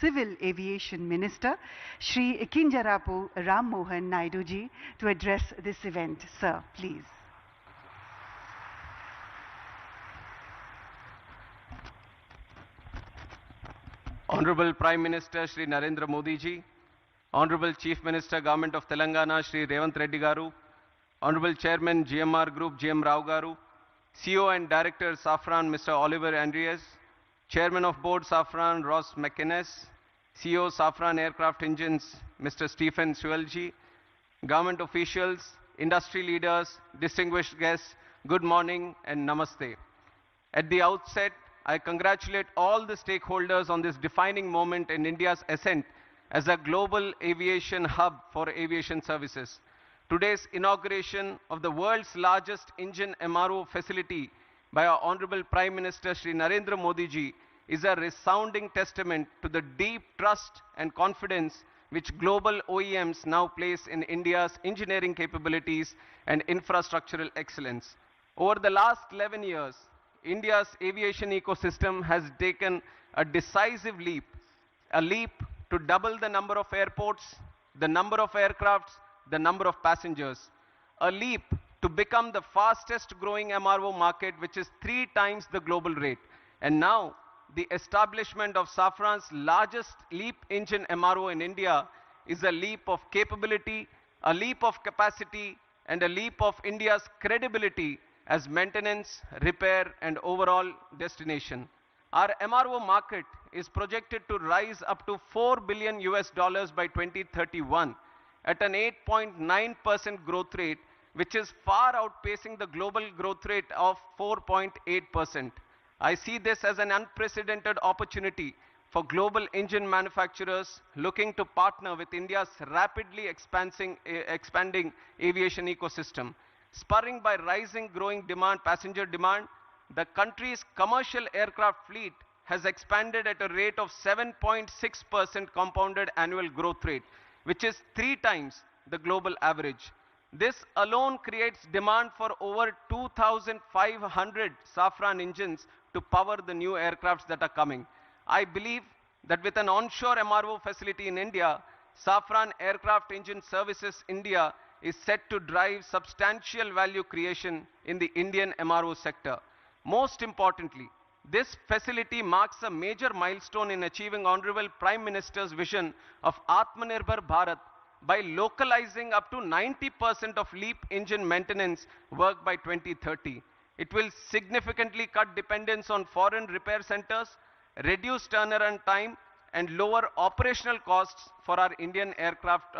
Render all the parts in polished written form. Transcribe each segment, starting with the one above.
Civil Aviation Minister, Shri Kinjarapu Rammohan Naidu ji, to address this event. Sir, please. Honorable Prime Minister Shri Narendra Modi ji, Honorable Chief Minister Government of Telangana Shri Revanth Reddy garu, Honorable Chairman GMR Group GM Rao garu, CEO and Director Safran Mr. Oliver Andreas, Chairman of Board Safran Ross McInnes, CEO Safran Aircraft Engines Mr. Stephen Suelji, government officials, industry leaders, distinguished guests, good morning and namaste. At the outset, I congratulate all the stakeholders on this defining moment in India's ascent as a global aviation hub for aviation services. Today's inauguration of the world's largest engine MRO facility by our Honorable Prime Minister Shri Narendra Modi ji is a resounding testament to the deep trust and confidence which global OEMs now place in India's engineering capabilities and infrastructural excellence. Over the last 11 years, India's aviation ecosystem has taken a decisive leap, to double the number of airports, the number of aircrafts, the number of passengers, a leap to become the fastest growing MRO market, which is 3 times the global rate. And now, the establishment of Safran's largest LEAP engine MRO in India is a leap of capability, a leap of capacity, and a leap of India's credibility as maintenance, repair, and overall destination. Our MRO market is projected to rise up to $4 billion by 2031 at an 8.9% growth rate, which is far outpacing the global growth rate of 4.8%. I see this as an unprecedented opportunity for global engine manufacturers looking to partner with India's rapidly expanding aviation ecosystem. Spurring by rising growing demand, passenger demand, the country's commercial aircraft fleet has expanded at a rate of 7.6% compounded annual growth rate, which is 3 times the global average. This alone creates demand for over 2,500 Safran engines to power the new aircrafts that are coming. I believe that with an onshore MRO facility in India, Safran Aircraft Engine Services India is set to drive substantial value creation in the Indian MRO sector. Most importantly, this facility marks a major milestone in achieving Honorable Prime Minister's vision of Atmanirbhar Bharat by localizing up to 90% of LEAP engine maintenance work by 2030. It will significantly cut dependence on foreign repair centers, reduce turnaround time, and lower operational costs for our Indian aircraft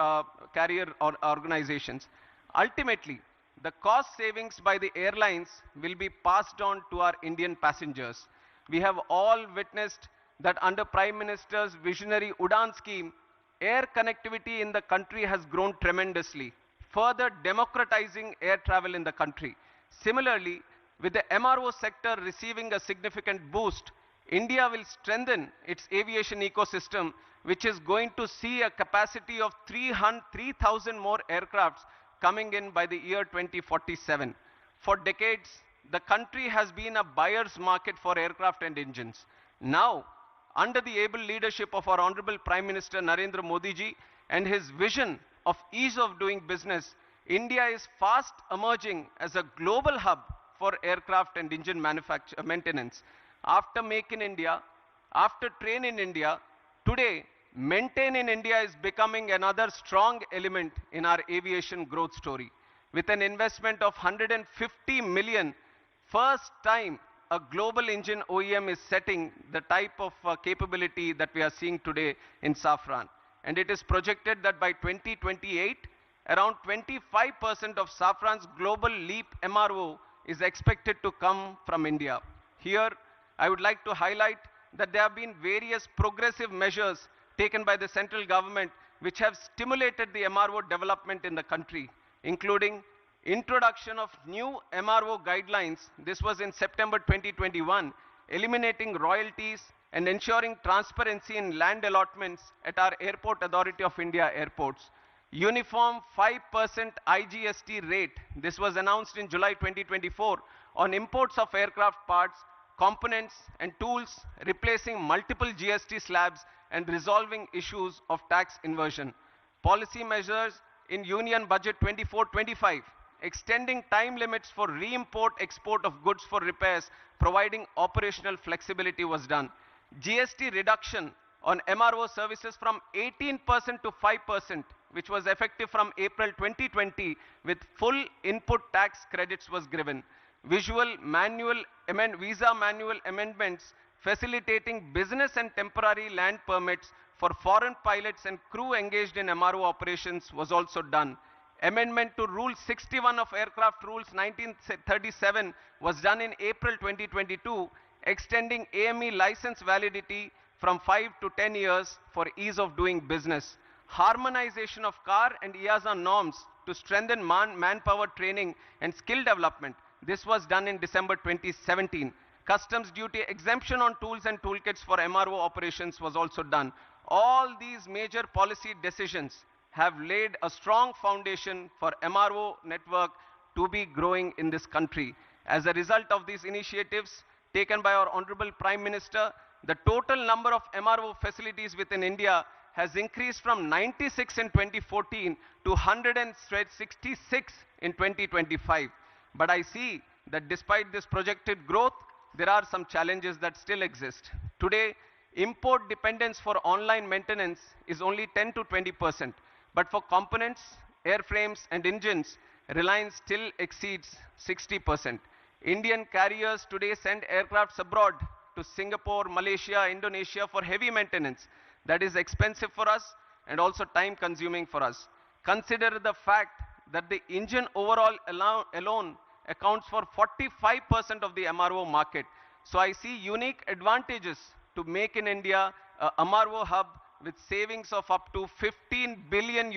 carrier organizations. Ultimately, the cost savings by the airlines will be passed on to our Indian passengers. We have all witnessed that under Prime Minister's visionary UDAN scheme, air connectivity in the country has grown tremendously, further democratizing air travel in the country. Similarly, with the MRO sector receiving a significant boost, India will strengthen its aviation ecosystem, which is going to see a capacity of 3,000 more aircrafts coming in by the year 2047. For decades, the country has been a buyer's market for aircraft and engines. Now, under the able leadership of our Honorable Prime Minister Narendra Modi ji and his vision of ease of doing business, India is fast emerging as a global hub for aircraft and engine maintenance. After Make in India, after Train in India, today Maintain in India is becoming another strong element in our aviation growth story. With an investment of 150 million, first time a global engine OEM is setting the type of capability that we are seeing today in Safran. And it is projected that by 2028, around 25% of Safran's global LEAP MRO is expected to come from India. Here, I would like to highlight that there have been various progressive measures taken by the central government which have stimulated the MRO development in the country, including introduction of new MRO guidelines. This was in September 2021, eliminating royalties and ensuring transparency in land allotments at our Airport Authority of India airports. Uniform 5% IGST rate, this was announced in July 2024, on imports of aircraft parts components and tools, replacing multiple GST slabs and resolving issues of tax inversion. Policy measures in Union Budget 24-25, extending time limits for re-import-export of goods for repairs, providing operational flexibility was done. GST reduction on MRO services from 18% to 5%, which was effective from April 2020, with full input tax credits was given. Visa manual amendments facilitating business and temporary land permits for foreign pilots and crew engaged in MRO operations was also done. Amendment to Rule 61 of Aircraft Rules 1937 was done in April 2022, extending AME license validity from 5 to 10 years for ease of doing business. Harmonization of CAR and EASA norms to strengthen manpower training and skill development. This was done in December 2017. Customs duty exemption on tools and toolkits for MRO operations was also done. All these major policy decisions have laid a strong foundation for MRO network to be growing in this country. As a result of these initiatives taken by our Honorable Prime Minister, the total number of MRO facilities within India has increased from 96 in 2014 to 166 in 2025. But I see that despite this projected growth, there are some challenges that still exist. Today, import dependence for online maintenance is only 10 to 20%. But for components, airframes and engines, reliance still exceeds 60%. Indian carriers today send aircrafts abroad to Singapore, Malaysia, Indonesia for heavy maintenance. That is expensive for us and also time consuming for us. Consider the fact that the engine overall alone accounts for 45% of the MRO market. So I see unique advantages to make in India a MRO hub with savings of up to $15 billion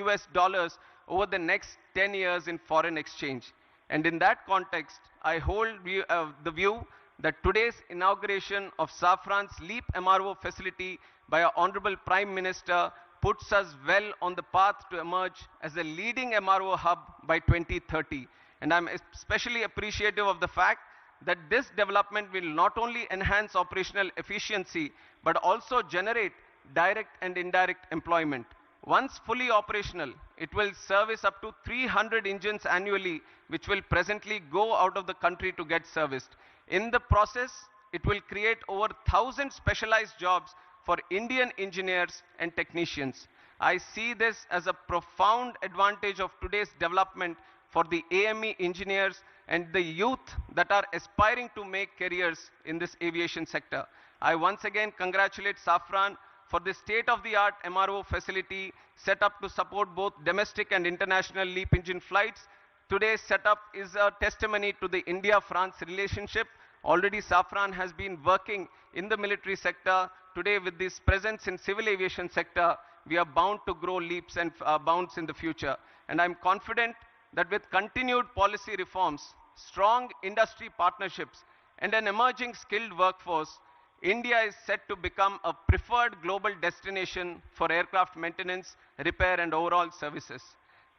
over the next 10 years in foreign exchange. And in that context, I hold the view that today's inauguration of Safran's LEAP MRO facility by our Honorable Prime Minister puts us well on the path to emerge as a leading MRO hub by 2030. And I'm especially appreciative of the fact that this development will not only enhance operational efficiency, but also generate direct and indirect employment. Once fully operational, it will service up to 300 engines annually, which will presently go out of the country to get serviced. In the process, it will create over 1,000 specialized jobs for Indian engineers and technicians. I see this as a profound advantage of today's development for the AME engineers and the youth that are aspiring to make careers in this aviation sector. I once again congratulate Safran for the state-of-the-art MRO facility set up to support both domestic and international LEAP engine flights. Today's setup is a testimony to the India-France relationship. Already Safran has been working in the military sector. Today, with this presence in civil aviation sector, we are bound to grow leaps and bounds in the future. And I'm confident that with continued policy reforms, strong industry partnerships, and an emerging skilled workforce, India is set to become a preferred global destination for aircraft maintenance, repair, and overall services.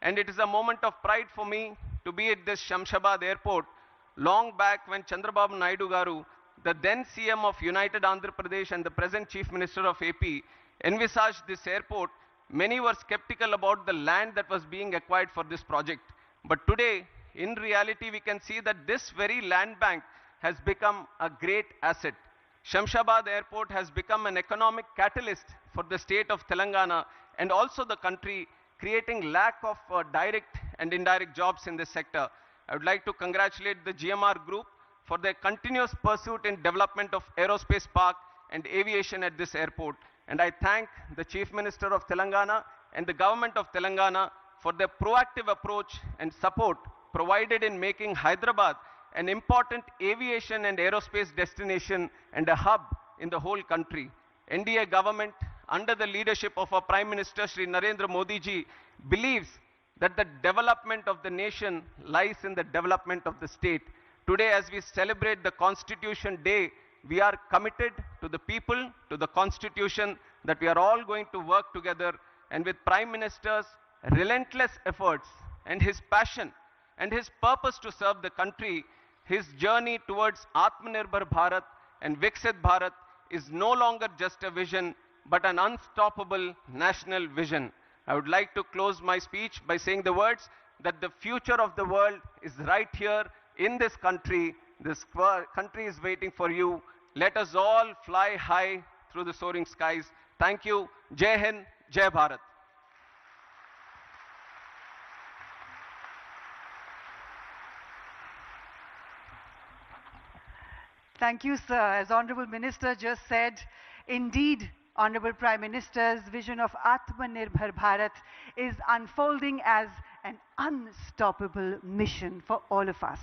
And it is a moment of pride for me to be at this Shamshabad airport. Long back when Chandrababu Naidu Garu, the then CM of United Andhra Pradesh and the present Chief Minister of AP, envisaged this airport, many were skeptical about the land that was being acquired for this project. But today, in reality, we can see that this very land bank has become a great asset. Shamshabad Airport has become an economic catalyst for the state of Telangana and also the country, creating lack of direct and indirect jobs in this sector. I would like to congratulate the GMR Group for their continuous pursuit in development of aerospace park and aviation at this airport. And I thank the Chief Minister of Telangana and the government of Telangana for their proactive approach and support provided in making Hyderabad an important aviation and aerospace destination and a hub in the whole country. NDA government, under the leadership of our Prime Minister Shri Narendra Modi ji, believes that the development of the nation lies in the development of the state. Today, as we celebrate the Constitution Day, we are committed to the people, to the Constitution, that we are all going to work together, and with Prime Minister's relentless efforts and his passion and his purpose to serve the country, his journey towards Atmanirbhar Bharat and Viksit Bharat is no longer just a vision, but an unstoppable national vision. I would like to close my speech by saying the words that the future of the world is right here in this country. This country is waiting for you. Let us all fly high through the soaring skies. Thank you. Jai Hind, Jai Bharat. Thank you, sir. As Honorable Minister just said, indeed, Honorable Prime Minister's vision of Atmanirbhar Bharat is unfolding as an unstoppable mission for all of us.